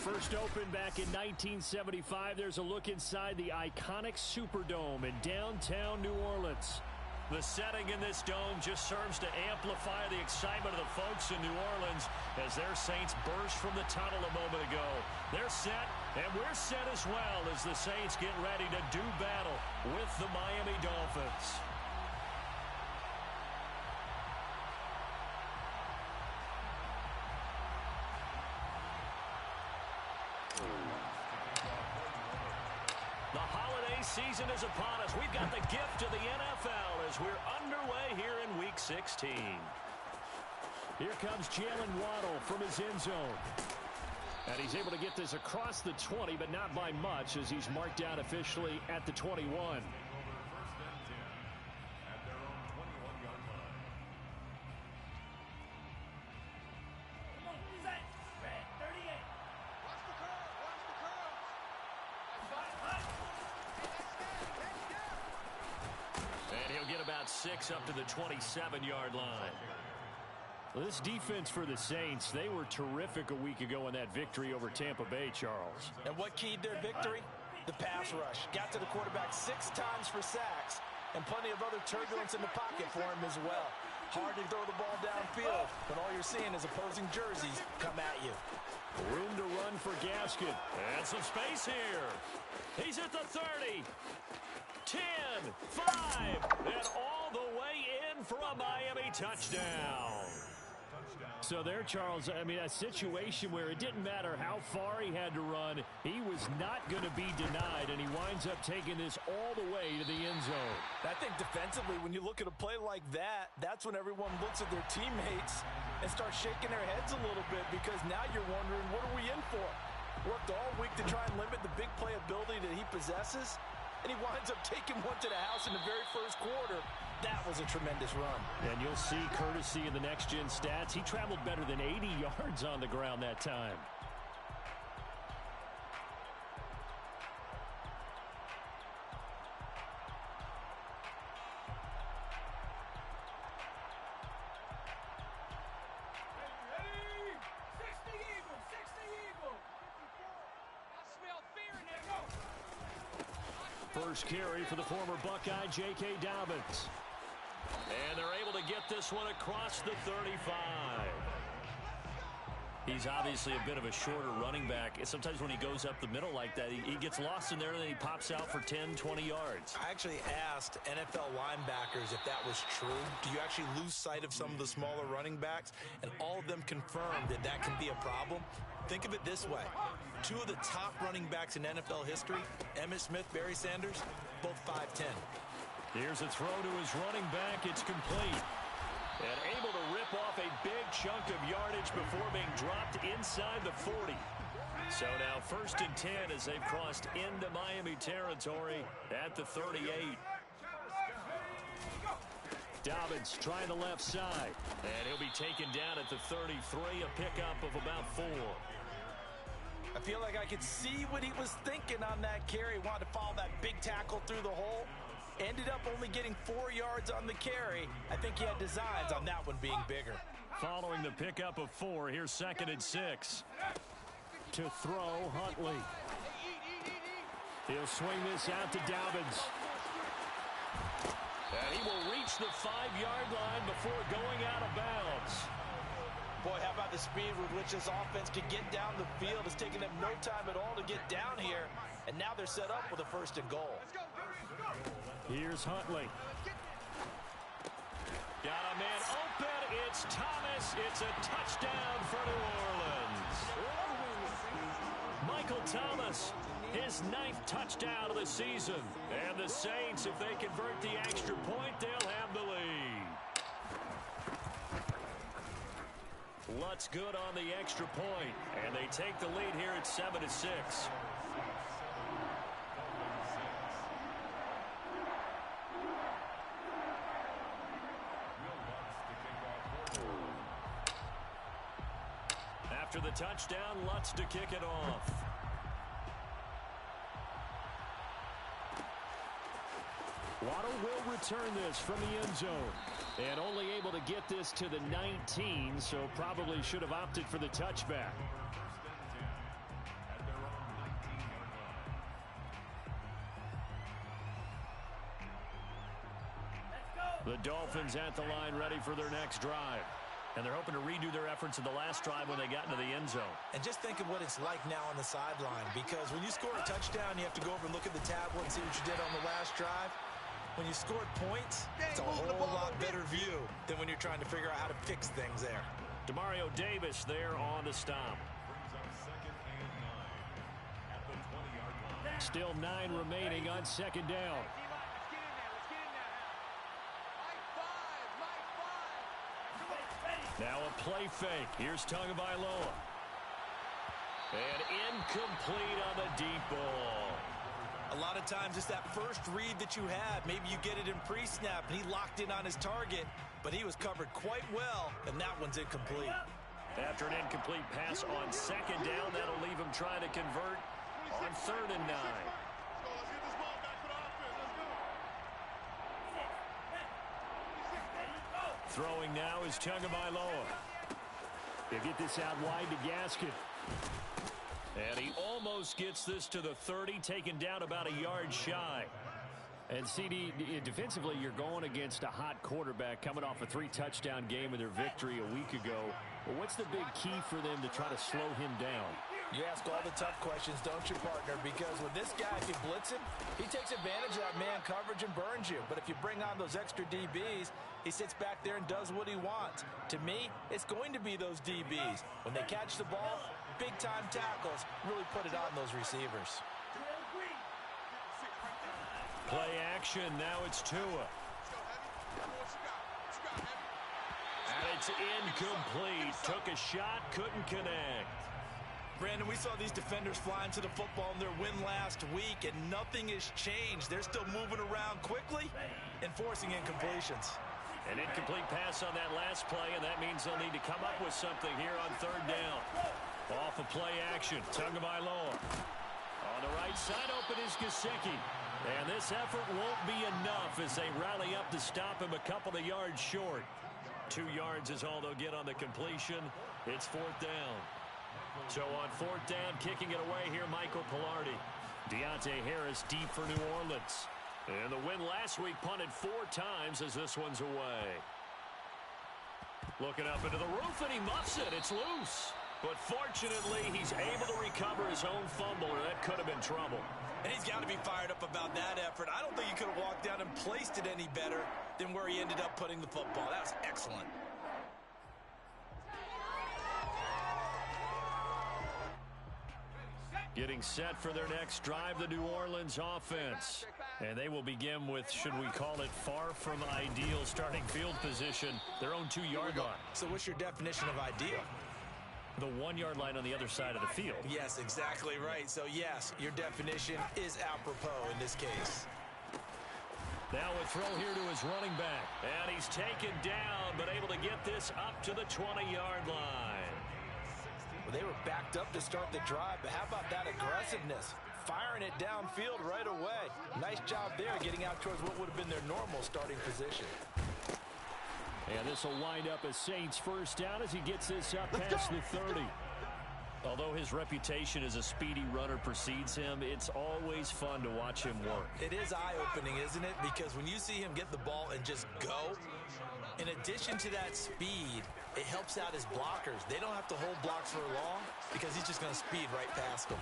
First opened back in 1975, there's a look inside the iconic Superdome in downtown New Orleans. The setting in this dome just serves to amplify the excitement of the folks in New Orleans as their Saints burst from the tunnel a moment ago. They're set, and we're set as well as the Saints get ready to do battle with the Miami Dolphins. The holiday season is upon us. We've got the gift of the NFL as we're underway here in Week 16. Here comes Jalen Waddle from his end zone. And he's able to get this across the 20, but not by much as he's marked out officially at the 21. Six up to the 27-yard line. Well, this defense for the Saints, they were terrific a week ago in that victory over Tampa Bay, Charles. And what keyed their victory? The pass rush. Got to the quarterback 6 times for sacks, and plenty of other turbulence in the pocket for him as well. Hard to throw the ball downfield when all you're seeing is opposing jerseys come at you. Room to run for Gaskin. And some space here. He's at the 30. 10, 5, and all the way in for a Miami touchdown. So there, Charles, I mean, a situation where it didn't matter how far he had to run, he was not going to be denied, and he winds up taking this all the way to the end zone. I think defensively, when you look at a play like that, that's when everyone looks at their teammates and starts shaking their heads a little bit, because now you're wondering, what are we in for? Worked all week to try and limit the big play ability that he possesses, and he winds up taking one to the house in the very first quarter. That was a tremendous run. And you'll see courtesy in the next-gen stats. He traveled better than 80 yards on the ground that time. First carry for the former Buckeye, J.K. Dobbins. And they're able to get this one across the 35. He's obviously a bit of a shorter running back. Sometimes when he goes up the middle like that, he gets lost in there and then he pops out for 10, 20 yards. I actually asked NFL linebackers if that was true. Do you actually lose sight of some of the smaller running backs? And all of them confirmed that that can be a problem. Think of it this way. 2 of the top running backs in NFL history, Emmitt Smith, Barry Sanders, both 5'10". Here's a throw to his running back. It's complete. And able to rip off a big chunk of yardage before being dropped inside the 40. So now 1st and 10 as they've crossed into Miami territory at the 38. Dobbins trying the left side. And he'll be taken down at the 33, a pickup of about 4. I feel like I could see what he was thinking on that carry. Wanted to follow that big tackle through the hole. Ended up only getting 4 yards on the carry. I think he had designs on that one being bigger. Following the pickup of 4, here's 2nd and 6. To throw, Huntley. He'll swing this out to Dobbins. And he will reach the 5-yard line before going out of bounds. Boy, how about the speed with which this offense can get down the field? It's taken them no time at all to get down here. And now they're set up with a 1st and goal. Here's Huntley. Got a man open. It's Thomas. It's a touchdown for New Orleans. Michael Thomas, his 9th touchdown of the season. And the Saints, if they convert the extra point, they'll have the lead. Lutz good on the extra point, and they take the lead here at 7-6. After the touchdown, Lutz to kick it off. Waddle will return this from the end zone. And only able to get this to the 19, so probably should have opted for the touchback. The Dolphins at the line ready for their next drive. And they're hoping to redo their efforts in the last drive when they got into the end zone. And just think of what it's like now on the sideline, because when you score a touchdown, you have to go over and look at the tablet and see what you did on the last drive. When you scored points, it's a whole lot better view than when you're trying to figure out how to fix things there. Demario Davis there on the stop. Still 9 remaining on second down. Now a play fake. Here's Tagovailoa. And incomplete on the deep ball. A lot of times it's that first read that you have. Maybe you get it in pre-snap, and he locked in on his target, but he was covered quite well, and that one's incomplete. After an incomplete pass on second down, that'll leave him trying to convert on 3rd and 9. Throwing now is Tagovailoa. They get this out wide to Gaskin. And he almost gets this to the 30, taken down about a yard shy. And CD, defensively, you're going against a hot quarterback coming off a 3-touchdown game in their victory a week ago. Well, what's the big key for them to try to slow him down? You ask all the tough questions, don't you, partner? Because with this guy, if you blitz him, he takes advantage of that man coverage and burns you. But if you bring on those extra DBs, he sits back there and does what he wants. To me, it's going to be those DBs. When they catch the ball, big-time tackles really put it on those receivers. Play action. Now it's Tua. And it's incomplete. Took a shot, couldn't connect. Brandon, we saw these defenders flying to the football in their win last week, and nothing has changed. They're still moving around quickly and forcing incompletions. An incomplete pass on that last play, and that means they'll need to come up with something here on 3rd down. Off of play action, Tagovailoa. On the right side, open is Gesicki. And this effort won't be enough as they rally up to stop him a couple of yards short. 2 yards is all they'll get on the completion. It's 4th down. So on 4th down, kicking it away here, Michael Pilardi. Deontay Harris deep for New Orleans. And the win last week punted 4 times as this one's away. Looking up into the roof, and he muffs it. It's loose. But fortunately, he's able to recover his own fumble, or that could have been trouble. And he's got to be fired up about that effort. I don't think he could have walked down and placed it any better than where he ended up putting the football. That was excellent. Getting set for their next drive, the New Orleans offense. And they will begin with, should we call it, far from ideal starting field position, their own 2-yard line. So what's your definition of ideal? The 1-yard line on the other side of the field. Yes, exactly right. So, yes, your definition is apropos in this case. Now a throw here to his running back. And he's taken down, but able to get this up to the 20-yard line. Well, they were backed up to start the drive, but how about that aggressiveness? Firing it downfield right away. Nice job there getting out towards what would have been their normal starting position. And this will wind up as Saints first down as he gets this up past the 30. Although his reputation as a speedy runner precedes him, it's always fun to watch him work. It is eye-opening, isn't it? Because when you see him get the ball and just go, in addition to that speed, it helps out his blockers. They don't have to hold blocks for long because he's just going to speed right past them.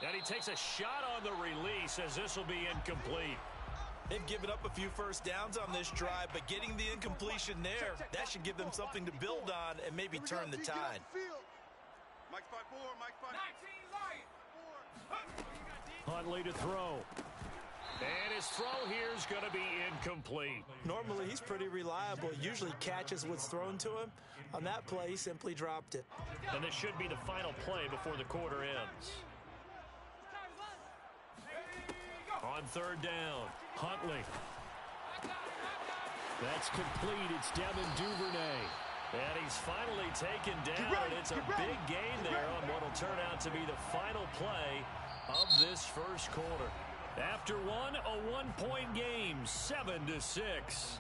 And he takes a shot on the release as this will be incomplete. They've given up a few first downs on this drive, but getting the incompletion there, that should give them something to build on and maybe turn the tide. Huntley to throw. And his throw here is going to be incomplete. Normally, he's pretty reliable. Usually catches what's thrown to him. On that play, he simply dropped it. And this should be the final play before the quarter ends. On 3rd down, Huntley. That's complete. It's Devin Duvernay. And he's finally taken down. And it's a big gain there on what will turn out to be the final play of this first quarter. After one, a 1-point game, 7-6.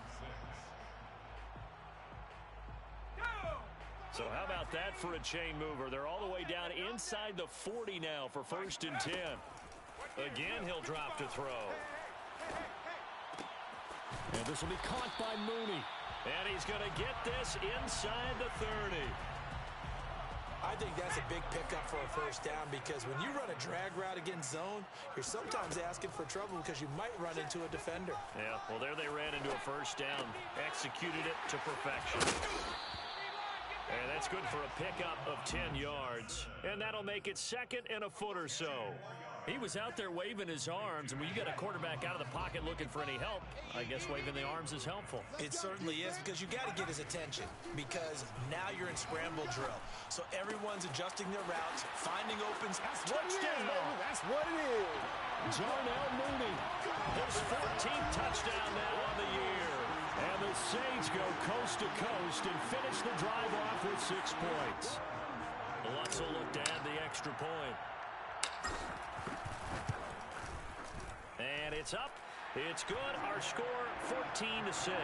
So how about that for a chain mover? They're all the way down inside the 40 now for 1st and 10. Again, he'll drop to throw. And this will be caught by Mooney. And he's going to get this inside the 30. I think that's a big pickup for a first down because when you run a drag route against zone, you're sometimes asking for trouble because you might run into a defender. Yeah, well, there they ran into a first down. Executed it to perfection. And that's good for a pickup of 10 yards. And that'll make it second and a foot or so. He was out there waving his arms, and when you get a quarterback out of the pocket looking for any help, I guess waving the arms is helpful. It certainly is because you got to get his attention because now you're in scramble drill. So everyone's adjusting their routes, finding opens. Touchdown! That's what it is. Darnell Mooney, his 14th touchdown now on the year. And the Saints go coast to coast and finish the drive off with 6 points. Lutz will look to add the extra point. And it's up. It's good. Our score, 14-6.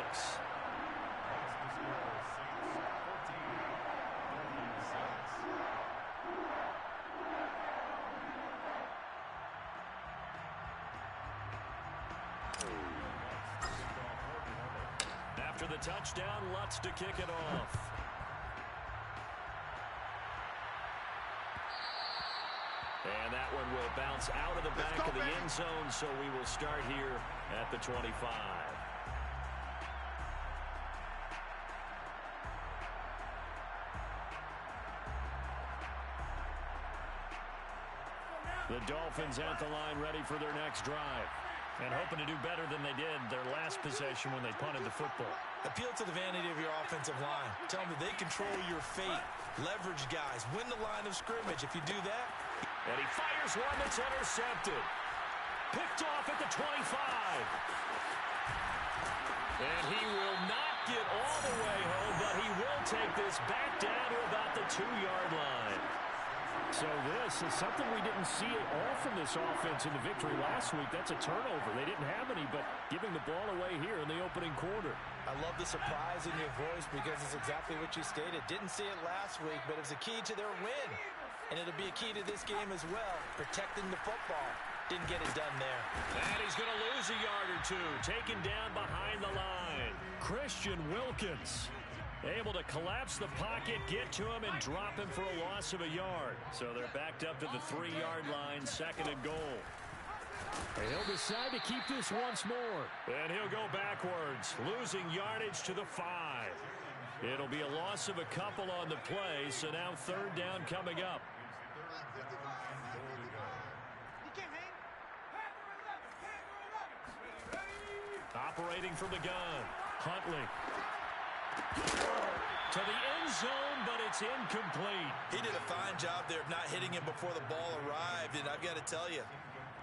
After the touchdown, Lutz to kick it off. And that one will bounce out of the back of the end zone, so we will start here at the 25. The Dolphins at the line ready for their next drive. And hoping to do better than they did their last possession when they punted the football. Appeal to the vanity of your offensive line. Tell them that they control your fate. Leverage guys. Win the line of scrimmage. If you do that. And he fires one that's intercepted. Picked off at the 25. And he will not get all the way home, but he will take this back down to about the 2-yard line. So this is something we didn't see at all from this offense in the victory last week. That's a turnover. They didn't have any, but giving the ball away here in the opening quarter. I love the surprise in your voice because it's exactly what you stated. Didn't see it last week, but it was a key to their win. And it'll be a key to this game as well, protecting the football. Didn't get it done there. And he's going to lose a yard or two, taken down behind the line. Christian Wilkins able to collapse the pocket, get to him, and drop him for a loss of a yard. So they're backed up to the 3-yard line, second and goal. And he'll decide to keep this once more. And he'll go backwards, losing yardage to the 5. It'll be a loss of a couple on the play, so now third down coming up. Operating from the gun, Huntley. To the end zone, but it's incomplete. He did a fine job there of not hitting him before the ball arrived, and I've got to tell you,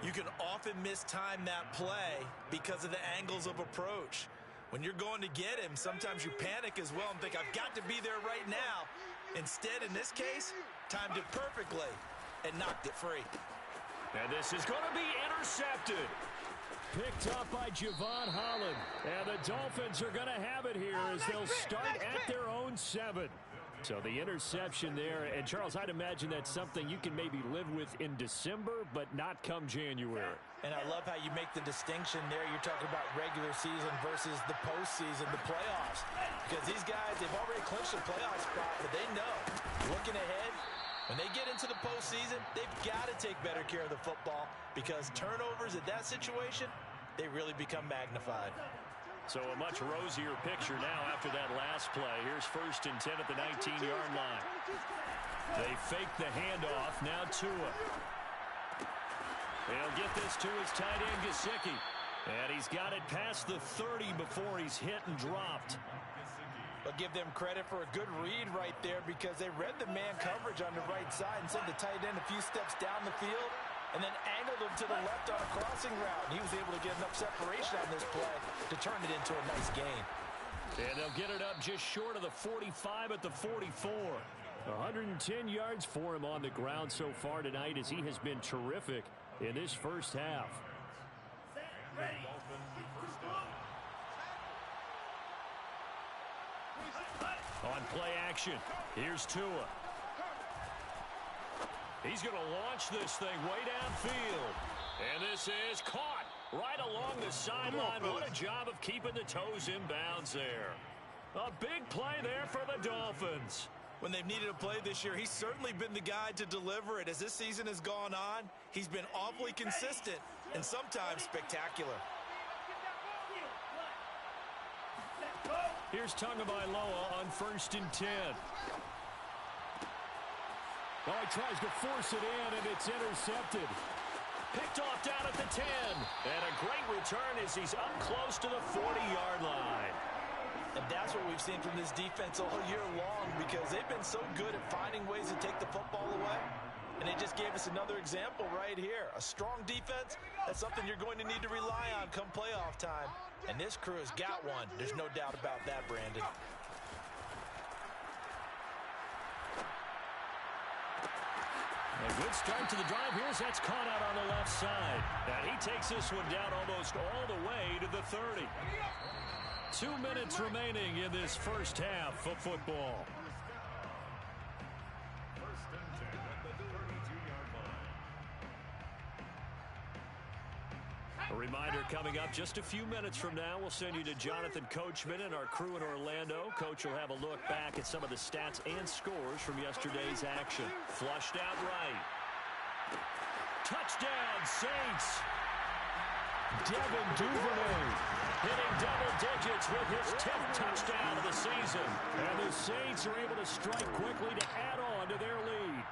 you can often mistime that play because of the angles of approach. When you're going to get him, sometimes you panic as well and think, I've got to be there right now. Instead, in this case, timed it perfectly and knocked it free. And this is going to be intercepted. Picked up by Javon Holland. And the Dolphins are going to have it here as they'll start at their own 7. So the interception there. And, Charles, I'd imagine that's something you can maybe live with in December, but not come January. And I love how you make the distinction there. You're talking about regular season versus the postseason, the playoffs. Because these guys, they've already clinched a playoff spot, but they know, looking ahead, when they get into the postseason, they've got to take better care of the football because turnovers at that situation, they really become magnified. So a much rosier picture now after that last play. Here's 1st and 10 at the 19-yard line. They fake the handoff. Now Tua. They'll get this to his tight end, Gesicki. And he's got it past the 30 before he's hit and dropped. I'll give them credit for a good read right there because they read the man coverage on the right side and sent the tight end a few steps down the field and then angled him to the left on a crossing route. And he was able to get enough separation on this play to turn it into a nice gain. And they'll get it up just short of the 45 at the 44. 110 yards for him on the ground so far tonight as he has been terrific in this first half. On play action, here's Tua. He's going to launch this thing way downfield. And this is caught. right along the sideline. What a job of keeping the toes in bounds there. A big play there for the Dolphins. When they've needed a play this year, he's certainly been the guy to deliver it. As this season has gone on, he's been awfully consistent and sometimes spectacular. Here's Tagovailoa on 1st and 10. Oh, he tries to force it in, and it's intercepted. Picked off down at the 10. And a great return as he's up close to the 40-yard line. And that's what we've seen from this defense all year long, because they've been so good at finding ways to take the football away. And they just gave us another example right here. A strong defense, that's something you're going to need to rely on come playoff time. And this crew has got one. There's no doubt about that, Brandon. A good start to the drive. Here's that's caught out on the left side. And he takes this one down almost all the way to the 30. 2 minutes remaining in this first half of football. A reminder coming up just a few minutes from now, we'll send you to Jonathan Coachman and our crew in Orlando. Coach will have a look back at some of the stats and scores from yesterday's action. Flushed out right. Touchdown, Saints. Devin Duvernay hitting double digits with his 10th touchdown of the season. And the Saints are able to strike quickly to add on to their lead.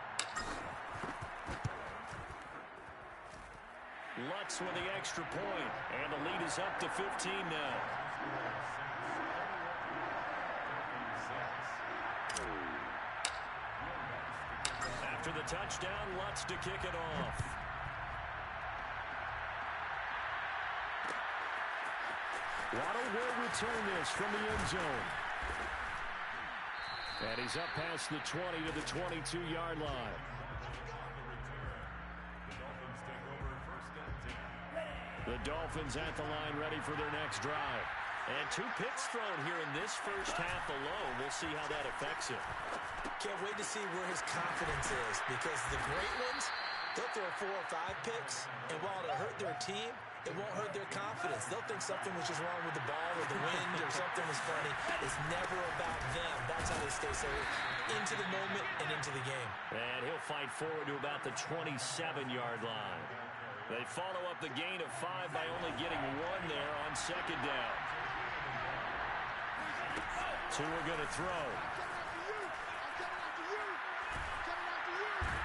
Lutz with the extra point, and the lead is up to 15 now. After the touchdown, Lutz to kick it off. Waddle will return this from the end zone. And he's up past the 20 to the 22-yard line. The Dolphins at the line ready for their next drive. And 2 picks thrown here in this first half alone. We'll see how that affects him. Can't wait to see where his confidence is, because the great ones, they'll throw 4 or 5 picks, and while it'll hurt their team, it won't hurt their confidence. They'll think something was just wrong with the ball or the wind or something was funny. It's never about them. That's how they stay so into the moment and into the game. And he'll fight forward to about the 27-yard line. They follow up the gain of 5 by only getting 1 there on 2nd down. 2 are going to throw.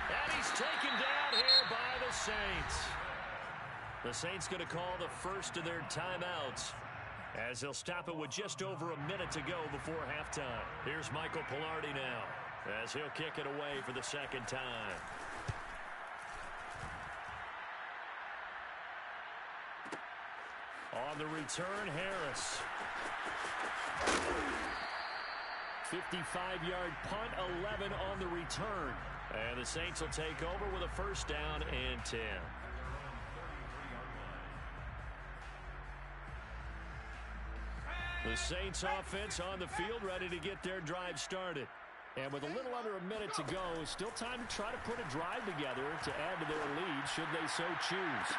And he's taken down here by the Saints. The Saints going to call the first of their timeouts, as they'll stop it with just over a minute to go before halftime. Here's Michael Pilardi now, as he'll kick it away for the 2nd time. On the return, Harris. 55-yard punt, 11 on the return. And the Saints will take over with a 1st down and 10. The Saints offense on the field, ready to get their drive started. And with a little under a minute to go, still time to try to put a drive together to add to their lead, should they so choose.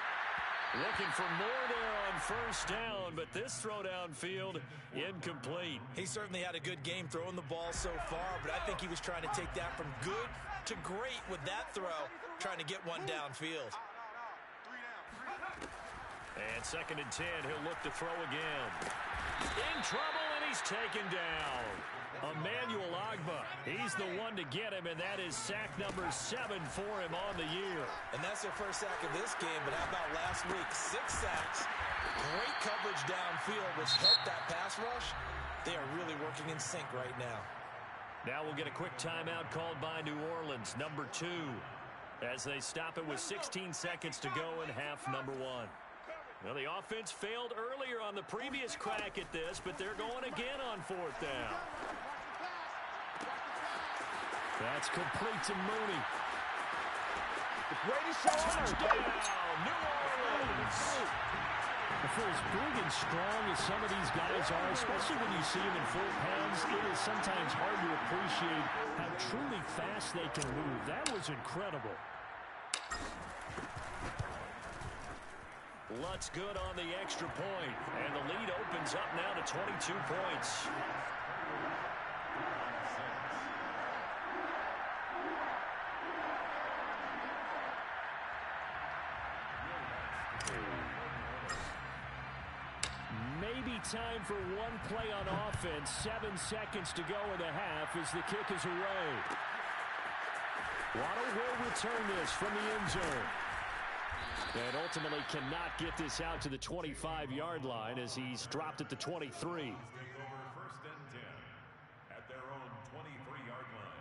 Looking for more there on 1st down, but this throw downfield incomplete. He certainly had a good game throwing the ball so far, but I think he was trying to take that from good to great with that throw, trying to get one downfield. And 2nd and 10, he'll look to throw again. In trouble, and he's taken down. Emmanuel Ogbah, he's the one to get him, and that is sack number 7 for him on the year. And that's their first sack of this game, but how about last week? 6 sacks, great coverage downfield, which helped that pass rush. They are really working in sync right now. Now we'll get a quick timeout called by New Orleans, number 2, as they stop it with 16 seconds to go in half number 1. Well, the offense failed earlier on the previous crack at this, but they're going again on 4th down. That's complete to Mooney. Touchdown, New Orleans. For as big and strong as some of these guys are, especially when you see them in full pounds, it is sometimes hard to appreciate how truly fast they can move. That was incredible. Lutz good on the extra point, and the lead opens up now to 22 points. Maybe time for one play on offense. 7 seconds to go in the half as the kick is away. Waddle will return this from the end zone. And ultimately cannot get this out to the 25-yard line as he's dropped at the 23. First and 10 at their own 23-yard line.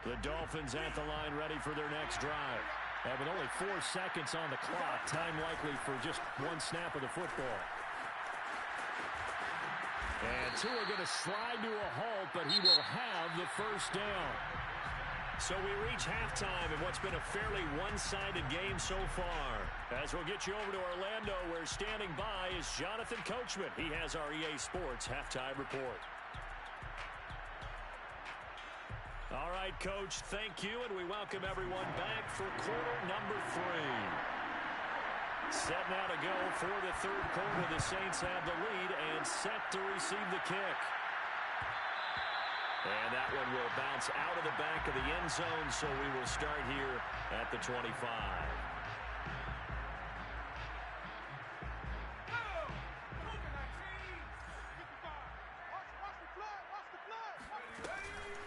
The Dolphins at the line ready for their next drive. And with only 4 seconds on the clock, time likely for just one snap of the football. And Tua going to slide to a halt, but he will have the first down. So we reach halftime in what's been a fairly one-sided game so far. As we'll get you over to Orlando, where standing by is Jonathan Coachman. He has our EA Sports halftime report. All right, Coach, thank you, and we welcome everyone back for quarter number 3. Set now to go for the third quarter. The Saints have the lead and set to receive the kick. And that one will bounce out of the back of the end zone, so we will start here at the 25.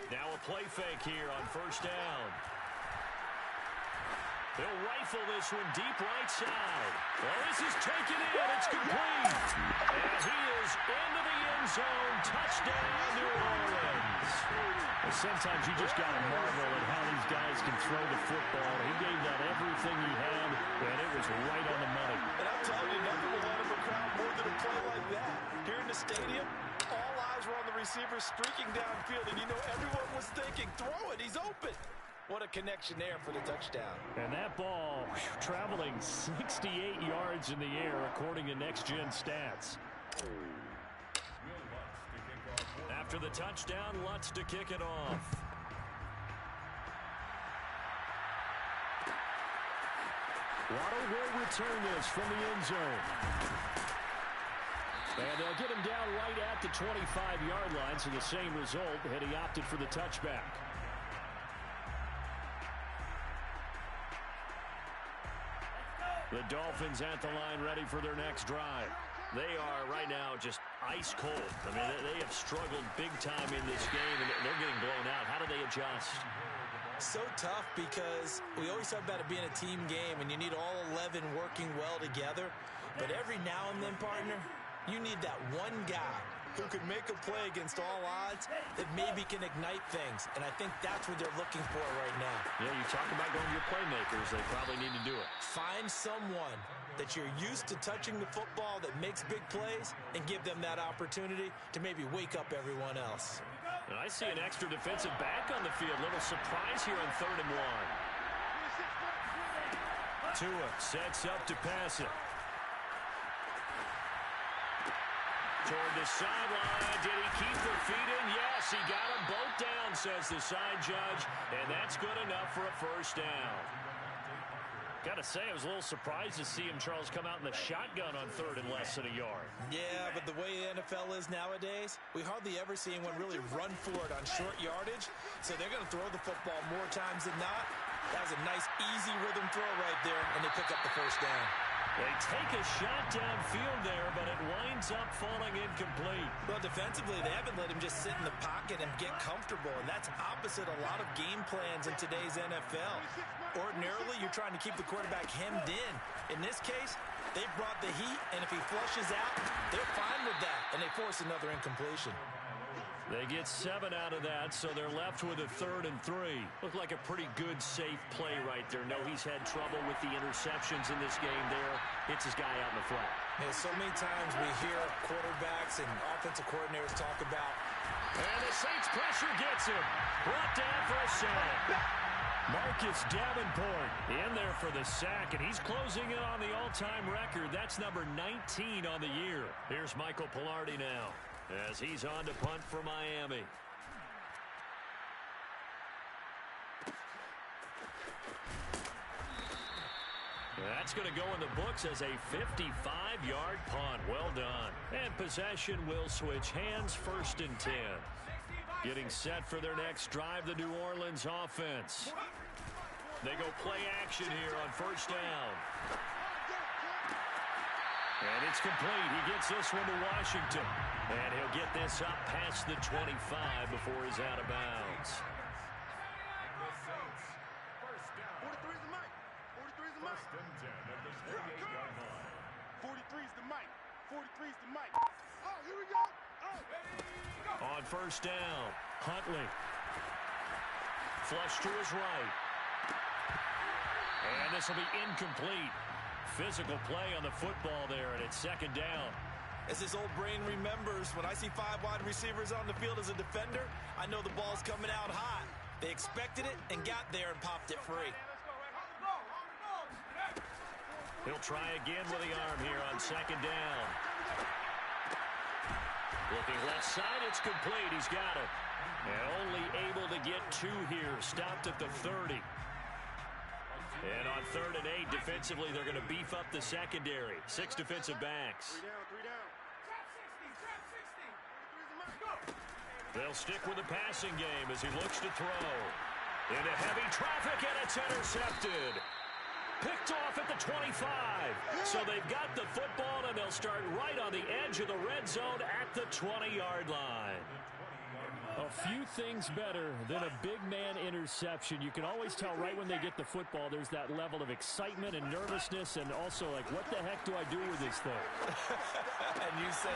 Now a play fake here on first down. They'll rifle this one deep right side. Well, this is taken in. It's complete. And he is into the end zone. Touchdown, New Orleans. Well, sometimes you just got to marvel at how these guys can throw the football. He gave that everything he had, and it was right on the money. And I'm telling you, nothing will let him crowd more than a play like that. Here in the stadium, all eyes were on the receiver streaking downfield, and you know everyone was thinking, throw it, he's open. What a connection there for the touchdown. And that ball traveling 68 yards in the air, according to Next Gen Stats. After the touchdown, Lutz to kick it off. Waddle will return this from the end zone. And they'll get him down right at the 25-yard line, so the same result had he opted for the touchback. The Dolphins at the line ready for their next drive. They are right now just ice cold. I mean, they have struggled big time in this game, and they're getting blown out. How do they adjust? So tough because we always talk about it being a team game, and you need all 11 working well together. But every now and then, partner, you need that one guy who could make a play against all odds that maybe can ignite things. And I think that's what they're looking for right now. Yeah, you talk about going to your playmakers. They probably need to do it. Find someone that you're used to touching the football that makes big plays and give them that opportunity to maybe wake up everyone else. And I see an extra defensive back on the field. Little surprise here on 3rd and 1. Tua sets up to pass it. Toward the sideline. Did he keep the feet in? Yes, he got them both down, says the side judge. And that's good enough for a first down. Got to say, I was a little surprised to see him, Charles, come out in the shotgun on 3rd and less than a yard. Yeah, but the way the NFL is nowadays, we hardly ever see anyone really run for it on short yardage. So they're going to throw the football more times than not. That was a nice, easy rhythm throw right there, and they pick up the first down. They take a shot downfield there, but it winds up falling incomplete. Well, defensively, they haven't let him just sit in the pocket and get comfortable, and that's opposite a lot of game plans in today's NFL. Ordinarily, you're trying to keep the quarterback hemmed in. In this case, they brought the heat, and if he flushes out, they're fine with that, and they force another incompletion. They get 7 out of that, so they're left with a 3rd and 3. Looked like a pretty good, safe play right there. No, he's had trouble with the interceptions in this game there. Hits his guy out in the flat. Yeah, so many times we hear quarterbacks and offensive coordinators talk about. And the Saints pressure gets him. Brought down for a sack. Marcus Davenport in there for the sack, and he's closing in on the all-time record. That's number 19 on the year. Here's Michael Pilardi now, as he's on to punt for Miami. That's going to go in the books as a 55-yard punt. Well done. And possession will switch hands, 1st and 10. Getting set for their next drive, the New Orleans offense. They go play action here on 1st down. And it's complete. He gets this one to Washington. And he'll get this up past the 25 before he's out of bounds. On 1st down, Huntley. Flush to his right. And this will be incomplete. Physical play on the football there, and it's 2nd down. As his old brain remembers, when I see 5 wide receivers on the field as a defender, I know the ball's coming out hot. They expected it and got there and popped it free. He'll try again with the arm here on 2nd down. Looking left side, it's complete. He's got it. And only able to get 2 here. Stopped at the 30. And on 3rd and 8, defensively, they're going to beef up the secondary. 6 defensive backs. They'll stick with the passing game as he looks to throw. Into heavy traffic, and it's intercepted. Picked off at the 25. So they've got the football, and they'll start right on the edge of the red zone at the 20-yard line. A few things better than a big man interception. You can always tell right when they get the football, there's that level of excitement and nervousness, and also like, what the heck do I do with this thing? And you say,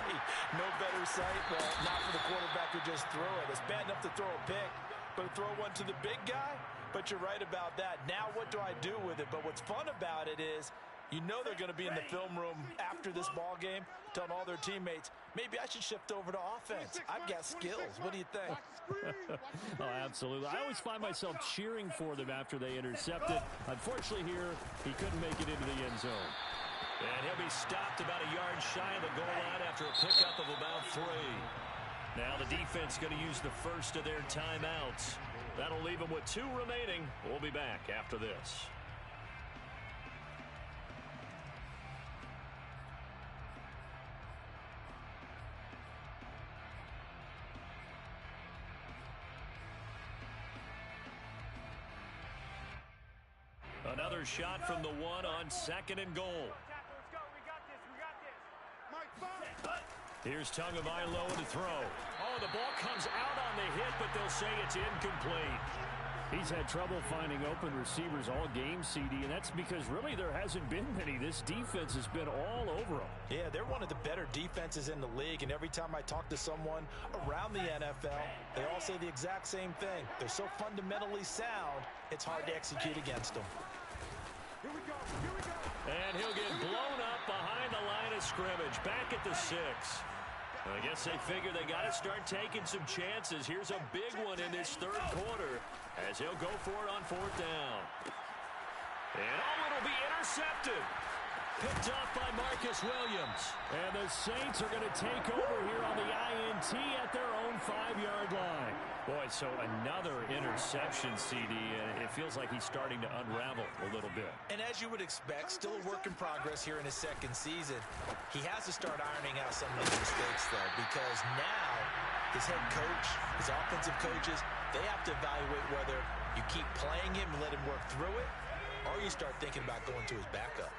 no better sight? Well, not for the quarterback to just throw it. It's bad enough to throw a pick, but to throw one to the big guy? But you're right about that. Now what do I do with it? But what's fun about it is, you know they're going to be in the film room after this ball game telling all their teammates, maybe I should shift over to offense. I've got skills. What do you think? Oh, absolutely. I always find myself cheering for them after they intercept it. Unfortunately here, he couldn't make it into the end zone. And he'll be stopped about a yard shy of the goal line after a pickup of about 3. Now the defense going to use the first of their timeouts. That'll leave them with 2 remaining. We'll be back after this. Another shot from the 1 on 2nd and goal. Here's Tagovailoa to throw. Oh, the ball comes out on the hit, but they'll say it's incomplete. He's had trouble finding open receivers all game, CD, and that's because really there hasn't been many. This defense has been all over them. Yeah, they're one of the better defenses in the league, and every time I talk to someone around the NFL, they all say the exact same thing. They're so fundamentally sound, it's hard to execute against them. Here we go. Here we go. And he'll get blown up behind the line of scrimmage, back at the 6. I guess they figure they got to start taking some chances. Here's a big one in this 3rd quarter as he'll go for it on 4th down. And it'll be intercepted. Picked off by Marcus Williams. And the Saints are going to take over here on the INT at their own 5-yard line. Boy, so another interception, CD, and it feels like he's starting to unravel a little bit. And as you would expect, still a work in progress here in his 2nd season. He has to start ironing out some of these mistakes, though, because now his head coach, his offensive coaches, they have to evaluate whether you keep playing him and let him work through it, or you start thinking about going to his backup.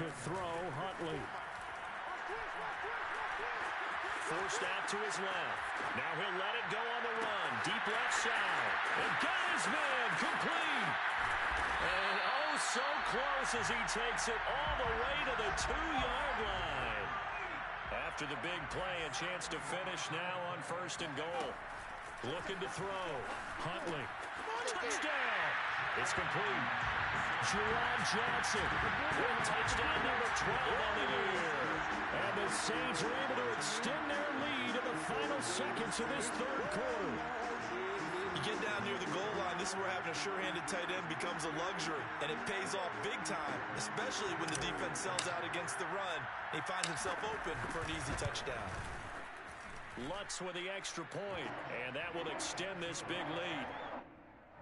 To throw, Huntley. Forced out to his left. Now he'll let it go on the run. Deep left side. And got his man complete. And oh, so close as he takes it all the way to the 2-yard line. After the big play, a chance to finish now on 1st and goal. Looking to throw. Huntley. Touchdown. It's complete. Juwan Johnson with touchdown number 12 on the year. And the Saints are able to extend their lead in the final seconds of this 3rd quarter. You get down near the goal line, this is where having a sure-handed tight end becomes a luxury, and it pays off big time, especially when the defense sells out against the run, and he finds himself open for an easy touchdown. Lutz with the extra point, and that will extend this big lead.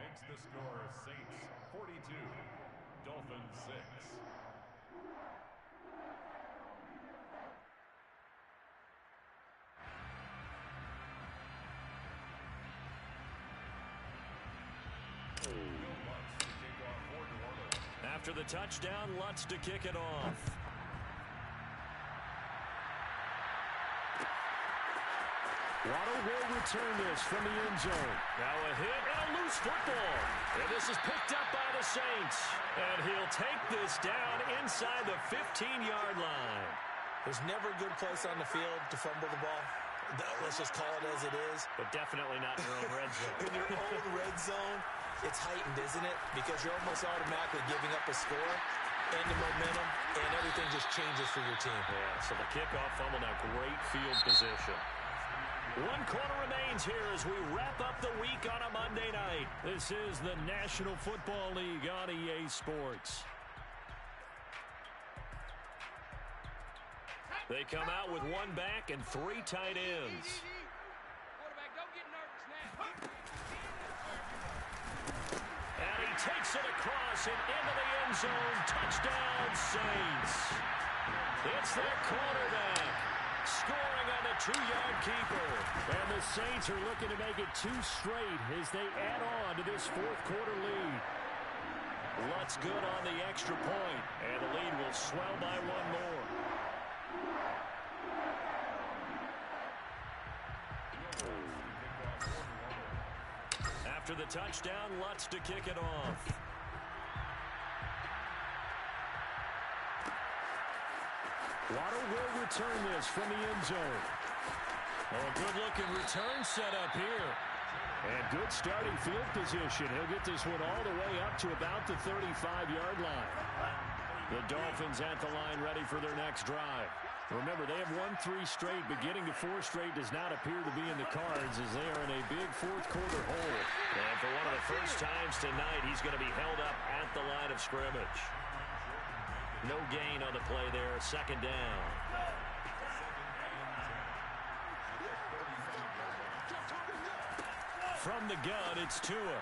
Makes the score Saints 42, Dolphins 6. After the touchdown, Lutz to kick it off. Waddle will return this from the end zone. Now a hit and a loose football. And this is picked up by the Saints. And he'll take this down inside the 15-yard line. There's never a good place on the field to fumble the ball. Let's just call it as it is. But definitely not in your own red zone. In your own red zone, it's heightened, isn't it? Because you're almost automatically giving up a score and the momentum, and everything just changes for your team. Yeah, so the kickoff fumble, now great field position. 1 quarter remains here as we wrap up the week on a Monday night. This is the National Football League on EA Sports. They come out with 1 back and 3 tight ends. Quarterback, don't get nervous now. And he takes it across and into the end zone. Touchdown, Saints. It's their quarterback scoring on the 2-yard keeper. And the Saints are looking to make it 2 straight as they add on to this 4th quarter lead. Lutz good on the extra point, and the lead will swell by 1 more. After the touchdown, Lutz to kick it off. Waddle will return this from the end zone. Oh, good-looking return set up here. And good starting field position. He'll get this one all the way up to about the 35-yard line. The Dolphins at the line ready for their next drive. Remember, they have won 3 straight. Beginning to 4 straight does not appear to be in the cards as they are in a big 4th quarter hole. And for one of the first times tonight, he's going to be held up at the line of scrimmage. No gain on the play there. 2nd down. From the gun, it's Tua.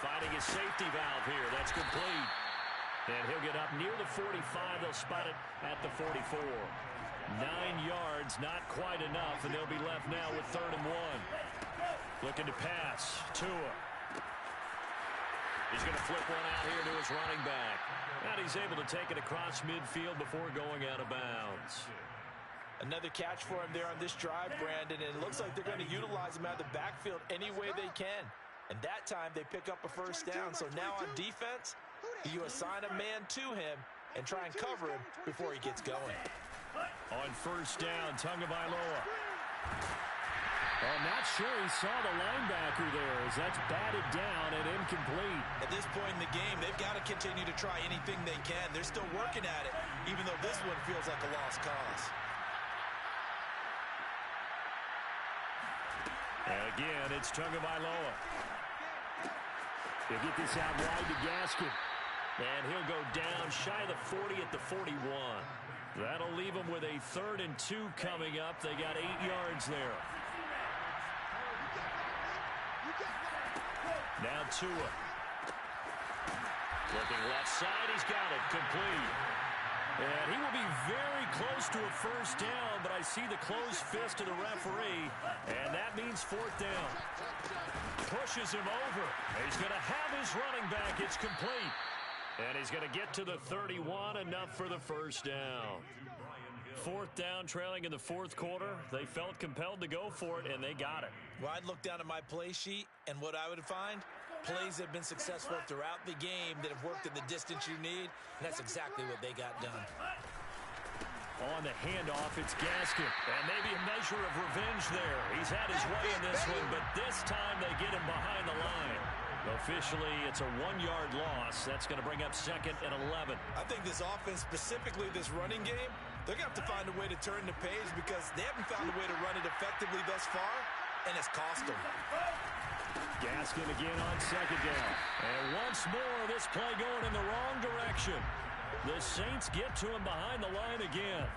Finding his safety valve here. That's complete. And he'll get up near the 45. They'll spot it at the 44. 9 yards, not quite enough, and they'll be left now with 3rd and 1. Looking to pass. Tua. He's going to flip one out here to his running back. And he's able to take it across midfield before going out of bounds. Another catch for him there on this drive, Brandon, and it looks like they're going to utilize him out of the backfield any way they can. And that time they pick up a 1st down. So now on defense, you assign a man to him and try and cover him before he gets going. On 1st down, Tagovailoa. I'm not sure he saw the linebacker there as that's batted down and incomplete. At this point in the game, they've got to continue to try anything they can. They're still working at it, even though this one feels like a lost cause. And again, it's Tagovailoa. He'll get this out wide to Gaskin. And he'll go down shy of the 40 at the 41. That'll leave them with a 3rd and 2 coming up. They got 8 yards there. Now Tua. Looking left side, he's got it. Complete. And he will be very close to a 1st down, but I see the closed fist of the referee, and that means 4th down. Pushes him over. He's going to have his running back. It's complete. And he's going to get to the 31, enough for the 1st down. 4th down, trailing in the 4th quarter. They felt compelled to go for it, and they got it. Well, I'd look down at my play sheet, and what I would find, plays that have been successful throughout the game that have worked in the distance you need, and that's exactly what they got done. On the handoff, it's Gaskin. And maybe a measure of revenge there. He's had his way in this one, but this time they get him behind the line. Officially, it's a 1-yard loss. That's going to bring up 2nd and 11. I think this offense, specifically this running game, they're going to have to find a way to turn the page because they haven't found a way to run it effectively thus far, and it's cost them. Gaskin again on 2nd down. And once more, this play going in the wrong direction. The Saints get to him behind the line again.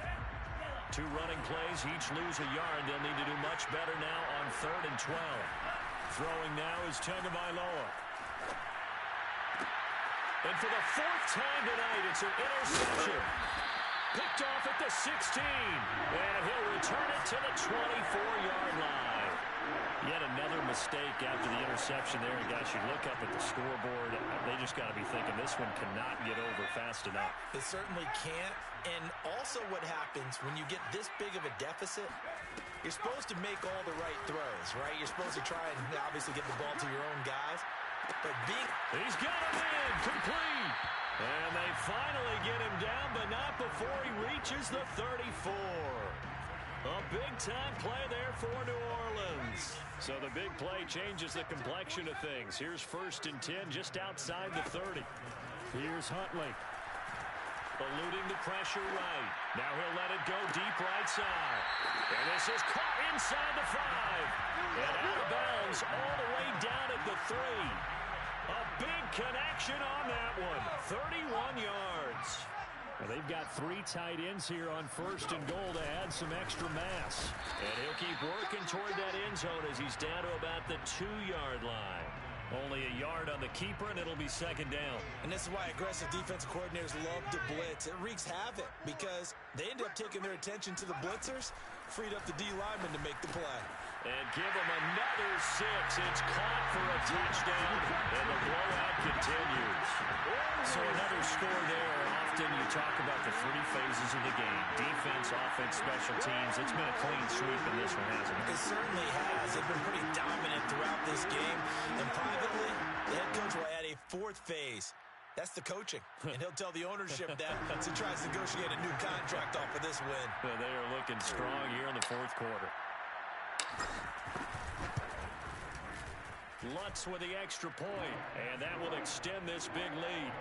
2 running plays, each lose a yard. They'll need to do much better now on 3rd and 12. Throwing now is Tagovailoa. And for the 4th time tonight, it's an interception. Picked off at the 16. And he'll return it to the 24-yard line. Yet another mistake after the interception there. And guys, you look up at the scoreboard, they just got to be thinking this one cannot get over fast enough. It certainly can't. And also what happens when you get this big of a deficit, you're supposed to make all the right throws, right? You're supposed to try and obviously get the ball to your own guys. But he's got him in, complete. And they finally get him down, but not before he reaches the 34. A big-time play there for New Orleans. So the big play changes the complexion of things. Here's 1st and 10 just outside the 30. Here's Huntley. Eluding the pressure right. Now he'll let it go deep right side. And this is caught inside the 5. And out of bounds all the way down at the 3. A big connection on that one. 31 yards. Well, they've got 3 tight ends here on 1st and goal to add some extra mass. And he'll keep working toward that end zone as he's down to about the 2-yard line. Only a yard on the keeper, and it'll be 2nd down. And this is why aggressive defensive coordinators love to blitz. It wreaks havoc because they end up taking their attention to the blitzers, freed up the D lineman to make the play. And give them another 6. It's caught for a touchdown, and the blowout continues. So another score there. Often you talk about the 3 phases of the game: defense, offense, special teams. It's been a clean sweep in this one, hasn't it? It certainly has. They've been pretty dominant throughout this game. And privately, the head coach will add a 4th phase. That's the coaching. And he'll tell the ownership that as he tries to negotiate a new contract off of this win. They are looking strong here in the 4th quarter. Lutz with the extra point, and that will extend this big lead.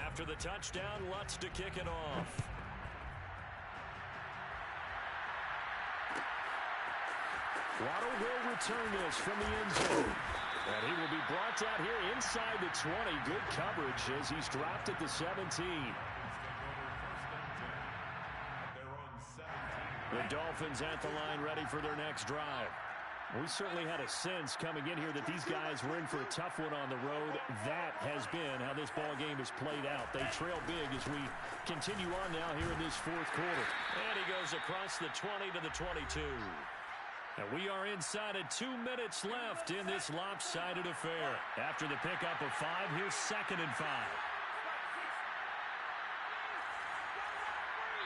After the touchdown, Lutz to kick it off. Waddle will return this from the end zone. And he will be brought out here inside the 20. Good coverage as he's dropped at the 17. The Dolphins at the line ready for their next drive. We certainly had a sense coming in here that these guys were in for a tough one on the road. That has been how this ball game has played out. They trail big as we continue on now here in this 4th quarter. And he goes across the 20 to the 22. And we are inside of 2 minutes left in this lopsided affair. After the pickup of 5, here's 2nd and 5.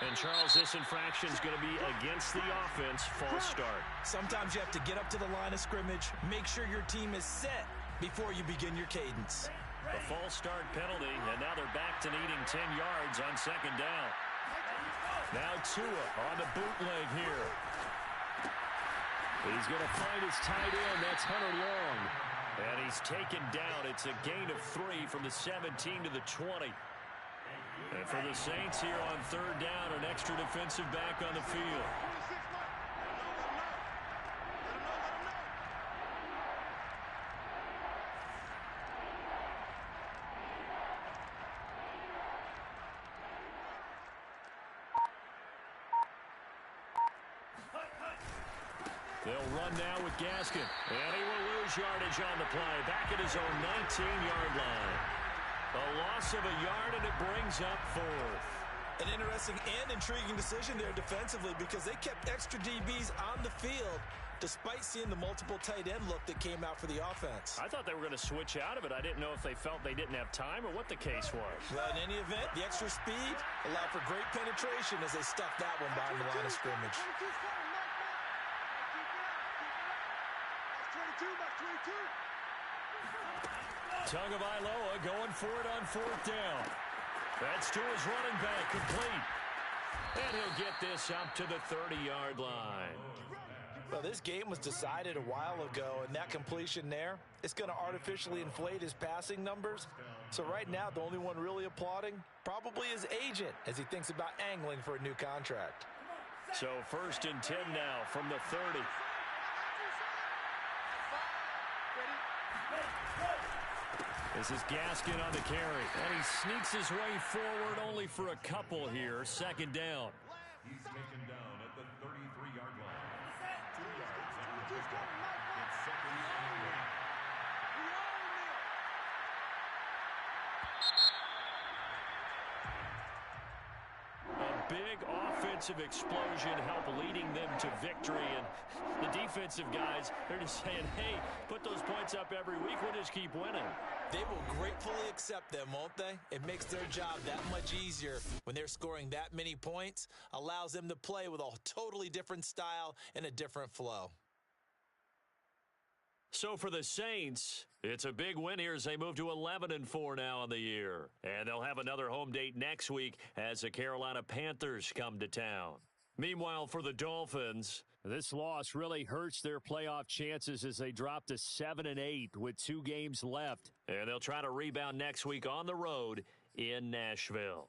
And, Charles, this infraction is going to be against the offense. False start. Sometimes you have to get up to the line of scrimmage, make sure your team is set before you begin your cadence. A false start penalty, and now they're back to needing 10 yards on 2nd down. Now Tua on the bootleg here. He's going to find his tight end. That's Hunter Long. And he's taken down. It's a gain of 3 from the 17 to the 20. And for the Saints here on 3rd down, an extra defensive back on the field. They'll run now with Gaskin. And he will lose yardage on the play. Back at his own 19-yard line. A loss of a yard, and it brings up 4th. An interesting and intriguing decision there defensively because they kept extra DBs on the field despite seeing the multiple tight end look that came out for the offense. I thought they were going to switch out of it. I didn't know if they felt they didn't have time or what the case was. Well, in any event, the extra speed allowed for great penetration as they stuffed that one behind the line of scrimmage. Tagovailoa going for it on 4th down. That's to his running back, complete. And he'll get this up to the 30-yard line. Well, this game was decided a while ago, and that completion there, it's going to artificially inflate his passing numbers. So right now, the only one really applauding, probably his agent, as he thinks about angling for a new contract. So 1st and 10 now from the 30. This is Gaskin on the carry, and he sneaks his way forward only for a couple here. 2nd down. He's taken down at the 33-yard line. 2 yards after the pickup. It's 2nd and 1. A big offensive explosion helped leading them to victory, and the defensive guys, they're just saying, hey, put those points up every week, we'll just keep winning. They will gratefully accept them, won't they? It makes their job that much easier when they're scoring that many points, allows them to play with a totally different style and a different flow. So for the Saints, it's a big win here as they move to 11-4 now on the year. And they'll have another home date next week as the Carolina Panthers come to town. Meanwhile, for the Dolphins, this loss really hurts their playoff chances as they drop to 7-8 with 2 games left. And they'll try to rebound next week on the road in Nashville.